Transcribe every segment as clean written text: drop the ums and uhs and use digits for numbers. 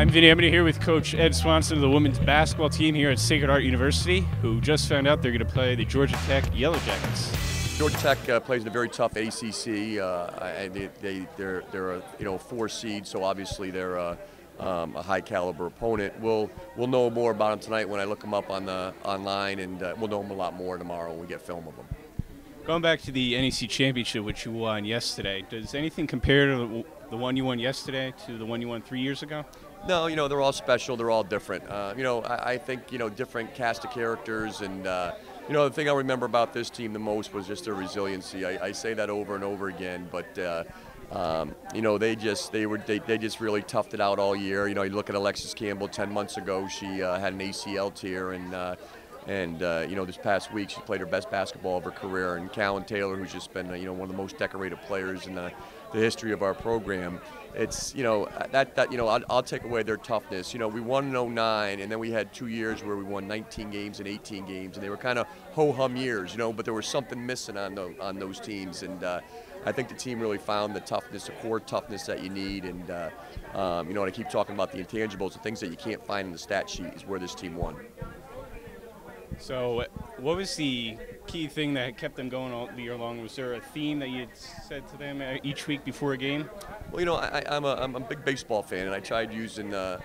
I'm Vinny Ebenau here with Coach Ed Swanson of the women's basketball team here at Sacred Heart University, who just found out they're going to play the Georgia Tech Yellow Jackets. Georgia Tech plays in a very tough ACC, and they're a 4 seed, so obviously they're a high caliber opponent. We'll know more about them tonight when I look them up online, and we'll know them a lot more tomorrow when we get film of them. Going back to the NEC Championship, which you won yesterday, does anything compare to the one you won yesterday to the one you won 3 years ago? No, they're all special. They're all different. I think different cast of characters, and the thing I remember about this team the most was just their resiliency. I say that over and over again, but they just really toughed it out all year. You look at Alexis Campbell 10 months ago. She had an ACL tear, and this past week she played her best basketball of her career. And Callan Taylor, who's just been one of the most decorated players in the history of our program. It's I'll take away their toughness. We won in 2009, and then we had 2 years where we won 19 games and 18 games, and they were kind of ho-hum years, but there was something missing on those teams, and I think the team really found the toughness, the core toughness that you need, and I keep talking about the intangibles, the things that you can't find in the stat sheet is where this team won. So what was the key thing that kept them going all year long? Was there a theme that you had said to them each week before a game? Well, I'm a big baseball fan, and I tried using the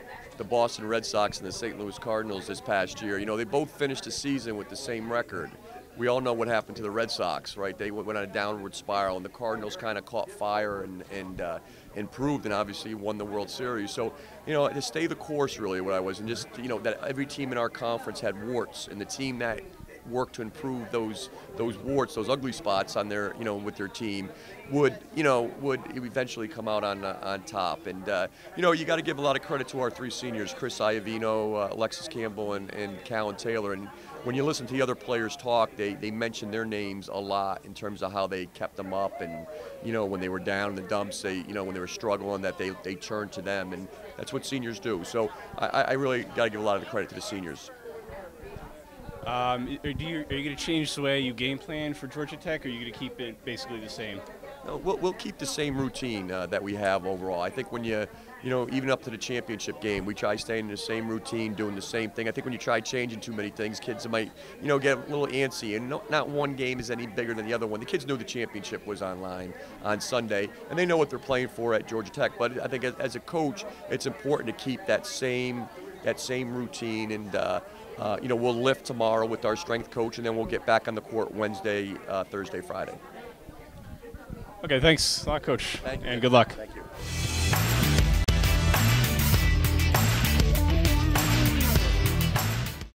Boston Red Sox and the St. Louis Cardinals this past year. They both finished the season with the same record. We all know what happened to the Red Sox, right? They went on a downward spiral, and the Cardinals kind of caught fire and improved, and obviously won the World Series. So, to stay the course, really, what I was, and just that every team in our conference had warts, and the team that worked to improve those warts, those ugly spots on their, with their team, would eventually come out on top. And you got to give a lot of credit to our 3 seniors, Chris Iovino, Alexis Campbell, and Callan Taylor. And when you listen to the other players talk, they mention their names a lot in terms of how they kept them up, and when they were down in the dumps, when they were struggling, that they turned to them, and that's what seniors do. So I really got to give a lot of the credit to the seniors. Are you going to change the way you game plan for Georgia Tech, or are you going to keep it basically the same? No, we'll keep the same routine that we have overall. I think when even up to the championship game, we try staying in the same routine, doing the same thing. I think when you try changing too many things, kids might, get a little antsy, and not one game is any bigger than the other one. The kids knew the championship was online on Sunday, and they know what they're playing for at Georgia Tech. But I think as a coach, it's important to keep that same routine, and we'll lift tomorrow with our strength coach, and then we'll get back on the court Wednesday, Thursday, Friday. Okay, thanks a lot, Coach, Thank you. And good luck. Thank you.